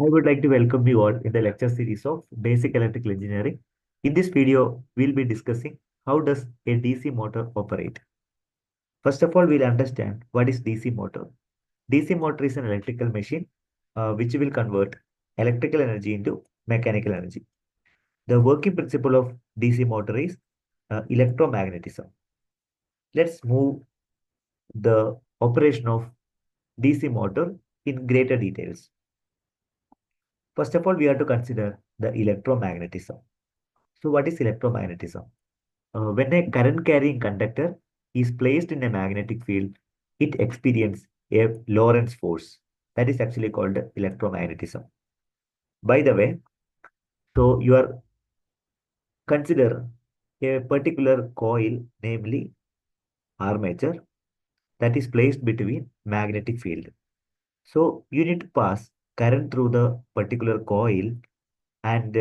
I would like to welcome you all in the lecture series of Basic Electrical Engineering. In this video, we'll be discussing how does a DC motor operate. First of all, we'll understand what is DC motor. DC motor is an electrical machine which will convert electrical energy into mechanical energy. The working principle of DC motor is electromagnetism. Let's move the operation of DC motor in greater details. First of all, we have to consider the electromagnetism. So what is electromagnetism? When a current carrying conductor is placed in a magnetic field, it experiences a Lorentz force. That is actually called electromagnetism. By the way, so you are consider a particular coil, namely armature, that is placed between magnetic field. So you need to pass current through the particular coil, and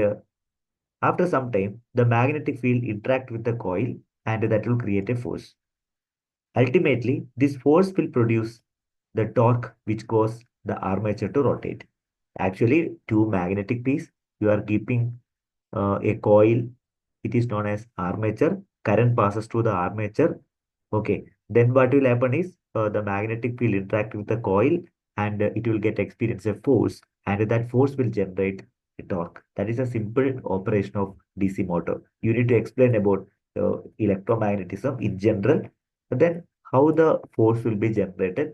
after some time, the magnetic field interact with the coil, and that will create a force. Ultimately, this force will produce the torque which causes the armature to rotate. Actually, two magnetic piece, you are keeping a coil, it is known as armature. Current passes through the armature. Okay, then what will happen is the magnetic field interact with the coil, and it will get experience a force, and that force will generate a torque. That is a simple operation of DC motor. You need to explain about electromagnetism in general, but then how the force will be generated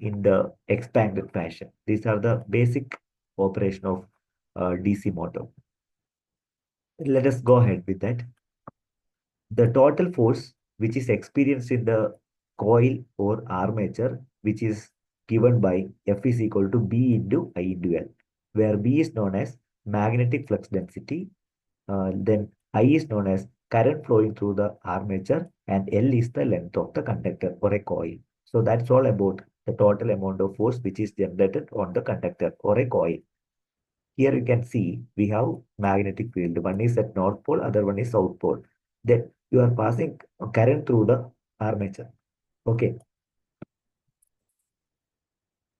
in the expanded fashion. These are the basic operation of DC motor. Let us go ahead with that. The total force which is experienced in the coil or armature, which is given by F is equal to B into I into L, where B is known as magnetic flux density, then I is known as current flowing through the armature, and L is the length of the conductor or a coil. So that's all about the total amount of force which is generated on the conductor or a coil. Here you can see we have magnetic field. One is at north pole, other one is south pole. Then you are passing current through the armature. Okay.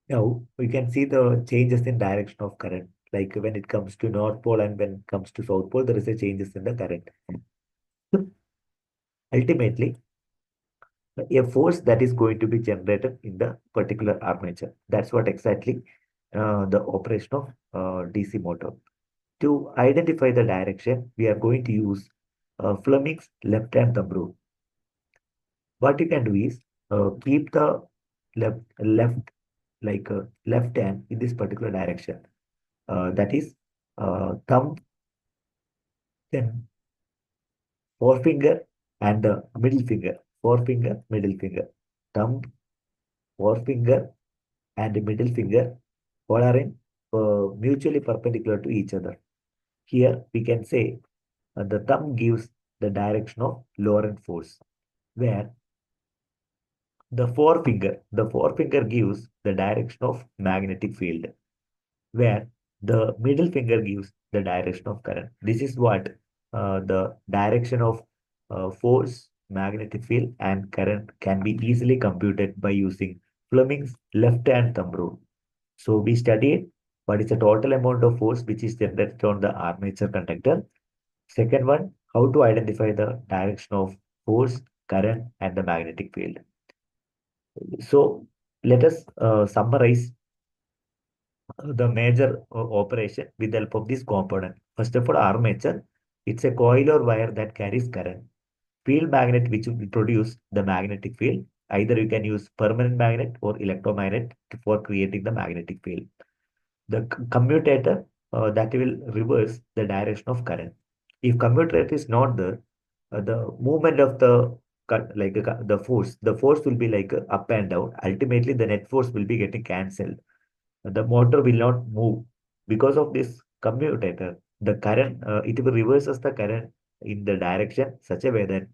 Now we can see the changes in direction of current. Like when it comes to north pole and when it comes to south pole, there is a changes in the current. Ultimately, a force that is going to be generated in the particular armature. That's what exactly the operation of DC motor. To identify the direction, we are going to use Fleming's left-hand thumb rule. What you can do is keep the left left hand in this particular direction. That is thumb, then forefinger, and the middle finger. Forefinger, middle finger. Thumb, forefinger, and middle finger all are in mutually perpendicular to each other. Here we can say the thumb gives the direction of Lorentz force, where the forefinger gives the direction of magnetic field, where the middle finger gives the direction of current. This is what the direction of force, magnetic field, and current can be easily computed by using Fleming's left-hand thumb rule. So we studied what is the total amount of force which is generated on the armature conductor. Second one, how to identify the direction of force, current, and the magnetic field. So let us summarize the major operation with the help of this component. First of all, armature. It's a coil or wire that carries current. Field magnet, which will produce the magnetic field. Either you can use permanent magnet or electromagnet for creating the magnetic field. The commutator that will reverse the direction of current. If commutator is not there, the movement of the the force will be like up and down. Ultimately, the net force will be getting cancelled. The motor will not move because of this commutator. The current it will reverses the current in the direction such a way that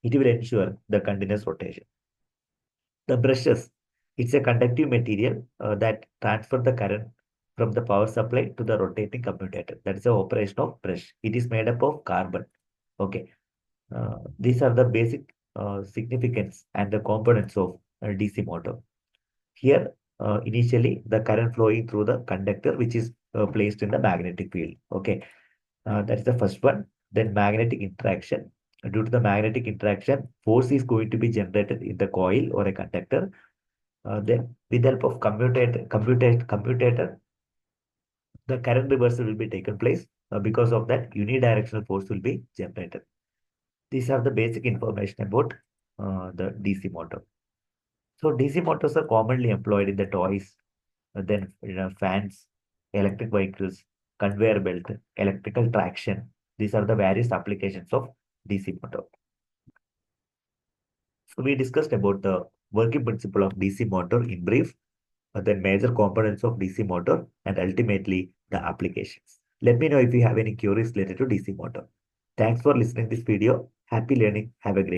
it will ensure the continuous rotation. The brushes, it's a conductive material that transfer the current from the power supply to the rotating commutator. That is the operation of brush. It is made up of carbon. Okay. These are the basic significance and the components of DC motor. Here, initially the current flowing through the conductor, which is placed in the magnetic field. Okay, that's the first one. Then magnetic interaction. Due to the magnetic interaction, force is going to be generated in the coil or a conductor. Then, with the help of commutator, the current reversal will be taken place. Because of that, unidirectional force will be generated. These are the basic information about the DC motor. So DC motors are commonly employed in the toys, then fans, electric vehicles, conveyor belt, electrical traction. These are the various applications of DC motor. So we discussed about the working principle of DC motor in brief, then major components of DC motor, and ultimately the applications. Let me know if you have any queries related to DC motor. Thanks for listening this video. Happy learning. Have a great